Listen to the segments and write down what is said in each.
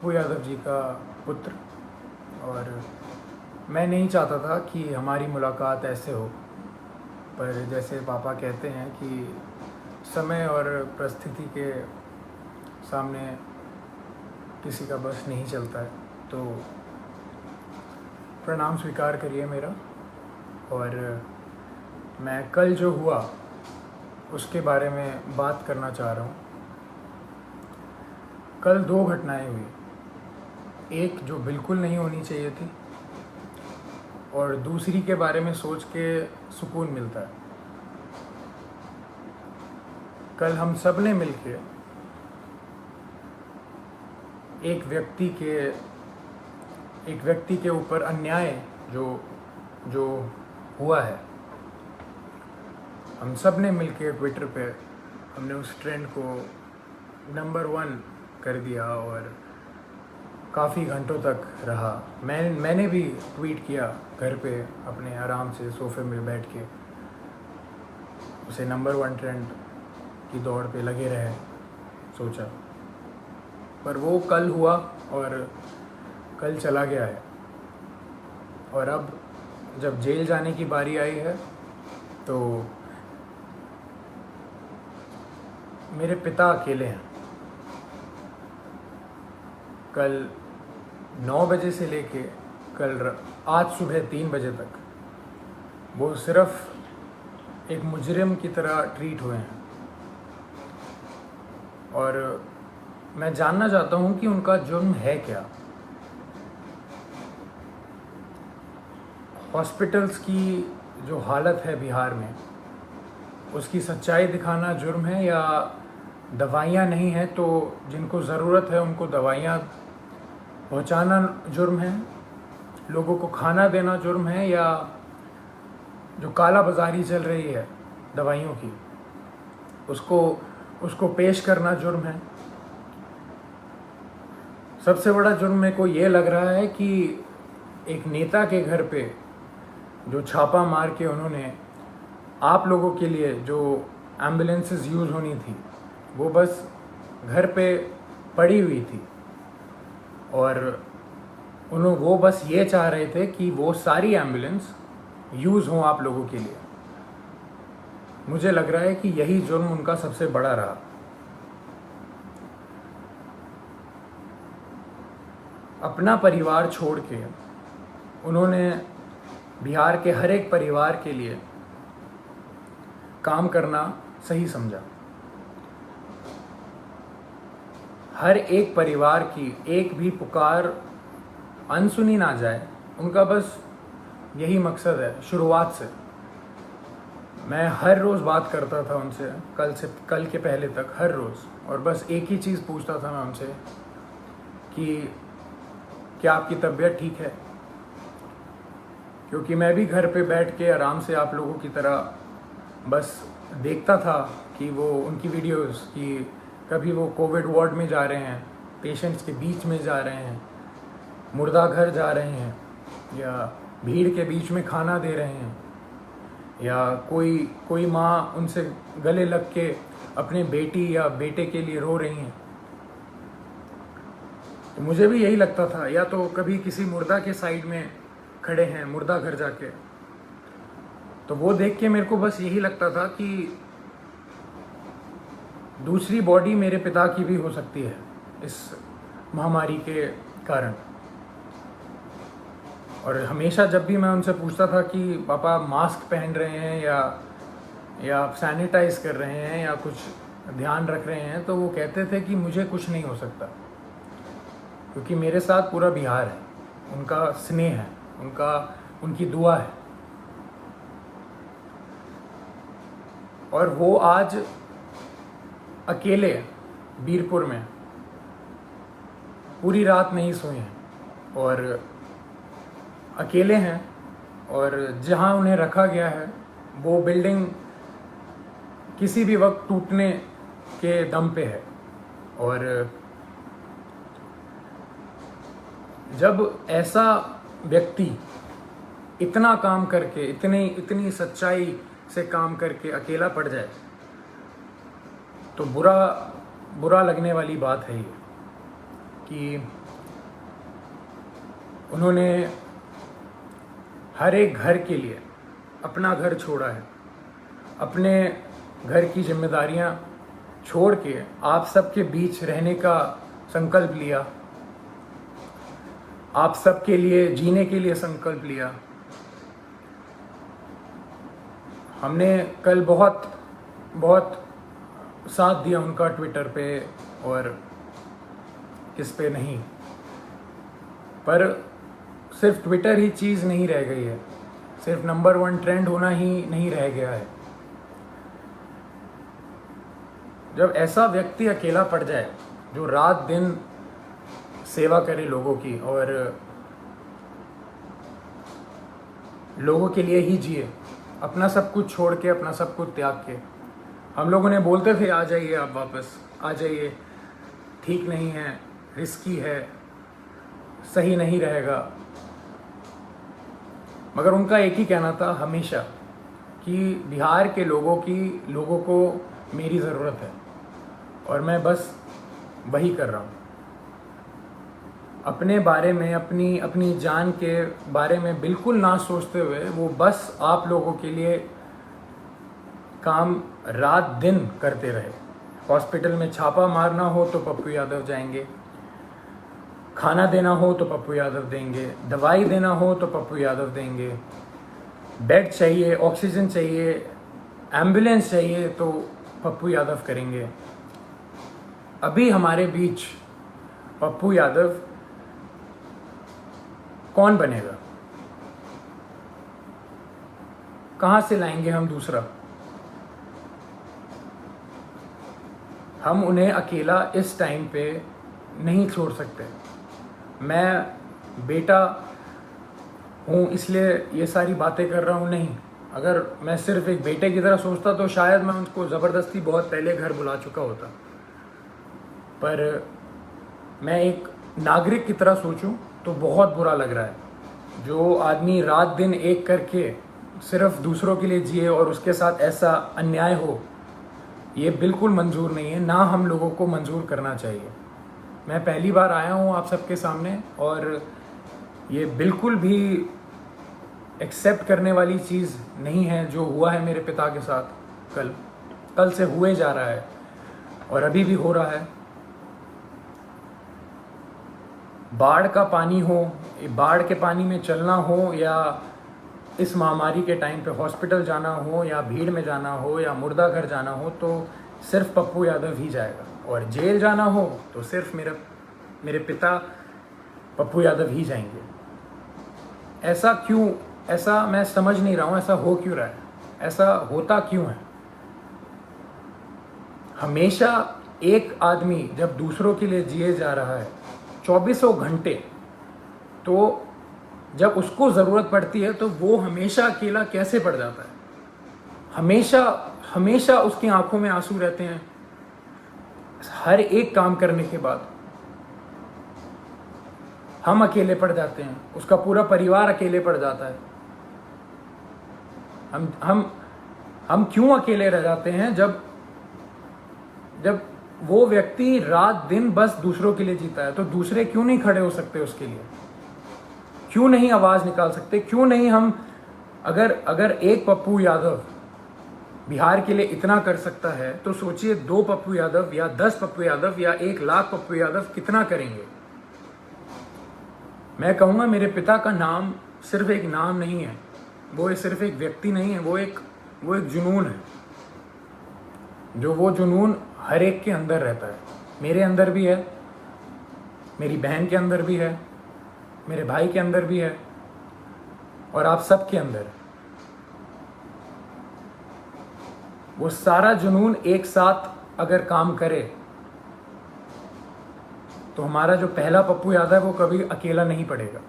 पप्पू यादव जी का पुत्र। और मैं नहीं चाहता था कि हमारी मुलाकात ऐसे हो, पर जैसे पापा कहते हैं कि समय और परिस्थिति के सामने किसी का बस नहीं चलता है, तो प्रणाम स्वीकार करिए मेरा। और मैं कल जो हुआ उसके बारे में बात करना चाह रहा हूँ। कल दो घटनाएं हुई, एक जो बिल्कुल नहीं होनी चाहिए थी और दूसरी के बारे में सोच के सुकून मिलता है। कल हम सब ने मिलके एक व्यक्ति के ऊपर अन्याय जो हुआ है, हम सब ने मिलके ट्विटर पे हमने उस ट्रेंड को नंबर 1 कर दिया और काफ़ी घंटों तक रहा। मैंने भी ट्वीट किया घर पे अपने आराम से सोफे में बैठ के, उसे नंबर 1 ट्रेंड की दौड़ पे लगे रहे सोचा। पर वो कल हुआ और कल चला गया है। और अब जब जेल जाने की बारी आई है तो मेरे पिता अकेले हैं। कल 9 बजे से लेके आज सुबह 3 बजे तक वो सिर्फ एक मुजरिम की तरह ट्रीट हुए हैं। और मैं जानना चाहता हूँ कि उनका जुर्म है क्या। हॉस्पिटल्स की जो हालत है बिहार में, उसकी सच्चाई दिखाना जुर्म है, या दवाइयाँ नहीं हैं तो जिनको ज़रूरत है उनको दवाइयाँ पहुँचाना जुर्म है, लोगों को खाना देना जुर्म है, या जो काला बाजारी चल रही है दवाइयों की उसको पेश करना जुर्म है। सबसे बड़ा जुर्म मेरे को ये लग रहा है कि एक नेता के घर पे जो छापा मार के उन्होंने आप लोगों के लिए जो एम्बुलेंसेस यूज़ होनी थी वो बस घर पे पड़ी हुई थी, और वो बस ये चाह रहे थे कि वो सारी एम्बुलेंस यूज़ हों आप लोगों के लिए। मुझे लग रहा है कि यही जुर्म उनका सबसे बड़ा रहा। अपना परिवार छोड़ के उन्होंने बिहार के हर एक परिवार के लिए काम करना सही समझा। हर एक परिवार की एक भी पुकार अनसुनी ना जाए, उनका बस यही मकसद है। शुरुआत से मैं हर रोज़ बात करता था उनसे, कल के पहले तक हर रोज़, और बस एक ही चीज़ पूछता था मैं उनसे कि क्या आपकी तबीयत ठीक है। क्योंकि मैं भी घर पे बैठ के आराम से आप लोगों की तरह बस देखता था कि वो उनकी वीडियोस कि कभी वो कोविड वार्ड में जा रहे हैं, पेशेंट्स के बीच में जा रहे हैं, मुर्दा घर जा रहे हैं, या भीड़ के बीच में खाना दे रहे हैं, या कोई माँ उनसे गले लग के अपने बेटी या बेटे के लिए रो रही हैं। तो मुझे भी यही लगता था, या तो कभी किसी मुर्दा के साइड में खड़े हैं मुर्दा घर जाके, तो वो देख के मेरे को बस यही लगता था कि दूसरी बॉडी मेरे पिता की भी हो सकती है इस महामारी के कारण। और हमेशा जब भी मैं उनसे पूछता था कि पापा मास्क पहन रहे हैं या सैनिटाइज कर रहे हैं या कुछ ध्यान रख रहे हैं, तो वो कहते थे कि मुझे कुछ नहीं हो सकता, क्योंकि मेरे साथ पूरा बिहार है, उनका स्नेह है, उनकी दुआ है। और वो आज अकेले बीरपुर में पूरी रात नहीं सोए हैं और अकेले हैं, और जहां उन्हें रखा गया है वो बिल्डिंग किसी भी वक्त टूटने के दम पे है। और जब ऐसा व्यक्ति इतना काम करके, इतनी सच्चाई से काम करके अकेला पड़ जाए, तो बुरा लगने वाली बात है ये कि उन्होंने हर एक घर के लिए अपना घर छोड़ा है, अपने घर की जिम्मेदारियां छोड़ के आप सबके बीच रहने का संकल्प लिया, आप सबके लिए जीने के लिए संकल्प लिया। हमने कल बहुत बहुत साथ दिया उनका ट्विटर पे और किस पे नहीं, पर सिर्फ ट्विटर ही चीज़ नहीं रह गई है, सिर्फ नंबर 1 ट्रेंड होना ही नहीं रह गया है। जब ऐसा व्यक्ति अकेला पड़ जाए जो रात दिन सेवा करे लोगों की और लोगों के लिए ही जिए, अपना सब कुछ छोड़ के, अपना सब कुछ त्याग के। हम लोगों ने बोलते थे आ जाइए, आप वापस आ जाइए, ठीक नहीं है, रिस्की है, सही नहीं रहेगा, मगर उनका एक ही कहना था हमेशा कि बिहार के लोगों को मेरी ज़रूरत है और मैं बस वही कर रहा हूँ। अपने बारे में, अपनी जान के बारे में बिल्कुल ना सोचते हुए वो बस आप लोगों के लिए काम रात दिन करते रहे। हॉस्पिटल में छापा मारना हो तो पप्पू यादव जाएंगे, खाना देना हो तो पप्पू यादव देंगे, दवाई देना हो तो पप्पू यादव देंगे, बेड चाहिए, ऑक्सीजन चाहिए, एम्बुलेंस चाहिए तो पप्पू यादव करेंगे। अभी हमारे बीच पप्पू यादव कौन बनेगा? कहाँ से लाएंगे हम दूसरा? हम उन्हें अकेला इस टाइम पे नहीं छोड़ सकते। मैं बेटा हूँ इसलिए ये सारी बातें कर रहा हूँ, नहीं। अगर मैं सिर्फ एक बेटे की तरह सोचता तो शायद मैं उनको ज़बरदस्ती बहुत पहले घर बुला चुका होता, पर मैं एक नागरिक की तरह सोचूं तो बहुत बुरा लग रहा है। जो आदमी रात दिन एक करके सिर्फ दूसरों के लिए जिए और उसके साथ ऐसा अन्याय हो, ये बिल्कुल मंजूर नहीं है, ना हम लोगों को मंजूर करना चाहिए। मैं पहली बार आया हूँ आप सबके सामने और ये बिल्कुल भी एक्सेप्ट करने वाली चीज़ नहीं है जो हुआ है मेरे पिता के साथ। कल से हुए जा रहा है और अभी भी हो रहा है। बाढ़ का पानी हो, बाढ़ के पानी में चलना हो, या इस महामारी के टाइम पे हॉस्पिटल जाना हो, या भीड़ में जाना हो, या मुर्दा घर जाना हो, तो सिर्फ पप्पू यादव ही जाएगा। और जेल जाना हो तो सिर्फ मेरे पिता पप्पू यादव ही जाएंगे। ऐसा क्यों? ऐसा मैं समझ नहीं रहा हूँ, ऐसा हो क्यों रहा है? ऐसा होता क्यों है? हमेशा एक आदमी जब दूसरों के लिए जिए जा रहा है 2400 घंटे, तो जब उसको ज़रूरत पड़ती है तो वो हमेशा अकेला कैसे पड़ जाता है? हमेशा उसकी आंखों में आंसू रहते हैं हर एक काम करने के बाद। हम अकेले पड़ जाते हैं, उसका पूरा परिवार अकेले पड़ जाता है। हम क्यों अकेले रह जाते हैं जब वो व्यक्ति रात दिन बस दूसरों के लिए जीता है? तो दूसरे क्यों नहीं खड़े हो सकते उसके लिए? क्यों नहीं आवाज निकाल सकते? क्यों नहीं हम, अगर एक पप्पू यादव बिहार के लिए इतना कर सकता है तो सोचिए 2 पप्पू यादव या 10 पप्पू यादव या 1 लाख पप्पू यादव कितना करेंगे। मैं कहूँगा मेरे पिता का नाम सिर्फ एक नाम नहीं है, वो सिर्फ एक व्यक्ति नहीं है, वो एक जुनून है। जो वो जुनून हर एक के अंदर रहता है। मेरे अंदर भी है, मेरी बहन के अंदर भी है, मेरे भाई के अंदर भी है, और आप सबके अंदर। वो सारा जुनून एक साथ अगर काम करे तो हमारा जो पहला पप्पू यादव है वो कभी अकेला नहीं पड़ेगा।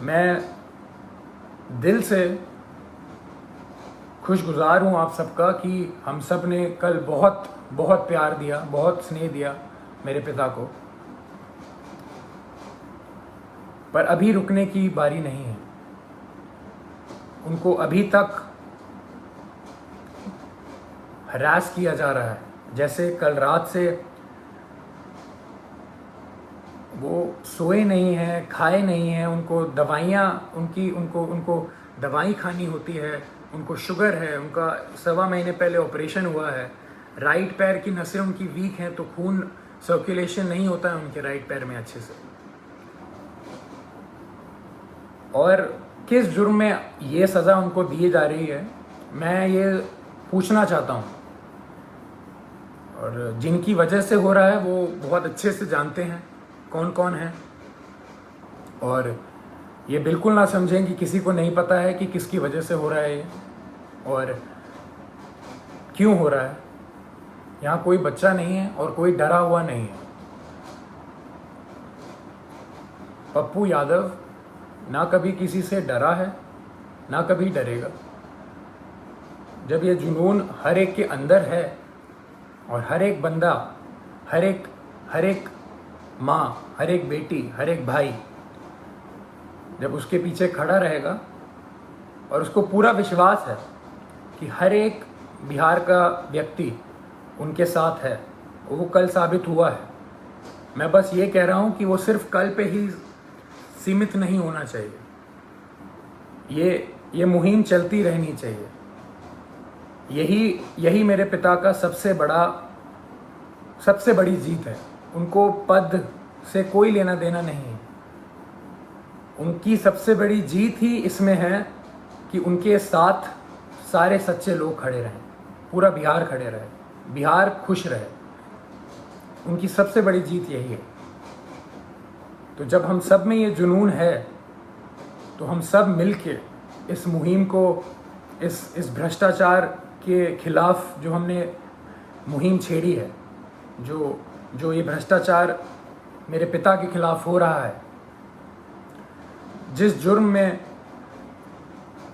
मैं दिल से खुशगुजार हूँ आप सबका कि हम सब ने कल बहुत बहुत प्यार दिया, बहुत स्नेह दिया मेरे पिता को, पर अभी रुकने की बारी नहीं है। उनको अभी तक हरास किया जा रहा है। जैसे कल रात से वो सोए नहीं हैं, खाए नहीं हैं, उनको दवाइयाँ उनको दवाई खानी होती है, उनको शुगर है, उनका 1.25 महीने पहले ऑपरेशन हुआ है, राइट पैर की नसें उनकी वीक हैं तो खून सर्कुलेशन नहीं होता है उनके राइट पैर में अच्छे से। और किस जुर्म में ये सज़ा उनको दी जा रही है, मैं ये पूछना चाहता हूँ। और जिनकी वजह से हो रहा है वो बहुत अच्छे से जानते हैं कौन कौन है, और ये बिल्कुल ना समझें कि किसी को नहीं पता है कि किसकी वजह से हो रहा है ये और क्यों हो रहा है। यहाँ कोई बच्चा नहीं है और कोई डरा हुआ नहीं है। पप्पू यादव ना कभी किसी से डरा है, ना कभी डरेगा। जब ये जुनून हर एक के अंदर है और हर एक बंदा, हर एक माँ, हर एक बेटी, हर एक भाई जब उसके पीछे खड़ा रहेगा और उसको पूरा विश्वास है कि हर एक बिहार का व्यक्ति उनके साथ है, वो कल साबित हुआ है। मैं बस ये कह रहा हूँ कि वो सिर्फ कल पे ही सीमित नहीं होना चाहिए, ये मुहिम चलती रहनी चाहिए। यही मेरे पिता का सबसे बड़ी जीत है। उनको पद से कोई लेना देना नहीं है। उनकी सबसे बड़ी जीत ही इसमें है कि उनके साथ सारे सच्चे लोग खड़े रहें, पूरा बिहार खड़े रहे, बिहार खुश रहे। उनकी सबसे बड़ी जीत यही है। तो जब हम सब में ये जुनून है तो हम सब मिलके इस मुहिम को, इस भ्रष्टाचार के खिलाफ जो हमने मुहिम छेड़ी है, जो ये भ्रष्टाचार मेरे पिता के खिलाफ हो रहा है, जिस जुर्म में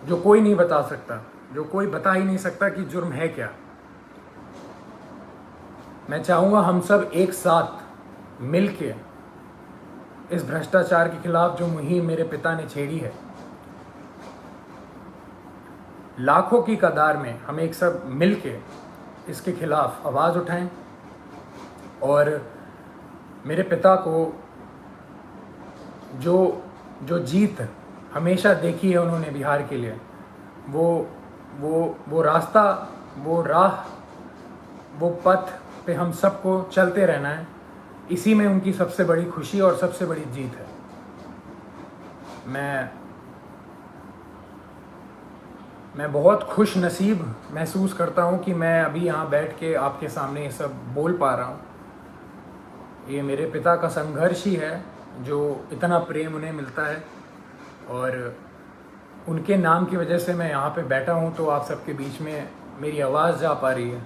जो कोई नहीं बता सकता, जो कोई बता ही नहीं सकता कि जुर्म है क्या, मैं चाहूँगा हम सब एक साथ मिलके इस भ्रष्टाचार के खिलाफ जो मुहिम मेरे पिता ने छेड़ी है, लाखों की कतार में हम एक सब मिलके इसके खिलाफ आवाज़ उठाएं और मेरे पिता को जो जीत हमेशा देखी है उन्होंने बिहार के लिए, वो रास्ता, वो राह, वो पथ पे हम सबको चलते रहना है। इसी में उनकी सबसे बड़ी खुशी और सबसे बड़ी जीत है। मैं बहुत खुश नसीब महसूस करता हूँ कि मैं अभी यहाँ बैठ के आपके सामने ये सब बोल पा रहा हूँ। ये मेरे पिता का संघर्ष ही है जो इतना प्रेम उन्हें मिलता है, और उनके नाम की वजह से मैं यहाँ पे बैठा हूँ तो आप सबके बीच में मेरी आवाज़ जा पा रही है।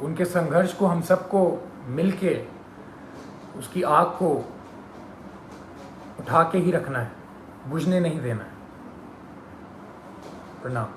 उनके संघर्ष को हम सबको मिलके उसकी आग को उठा के ही रखना है, बुझने नहीं देना है। प्रणाम।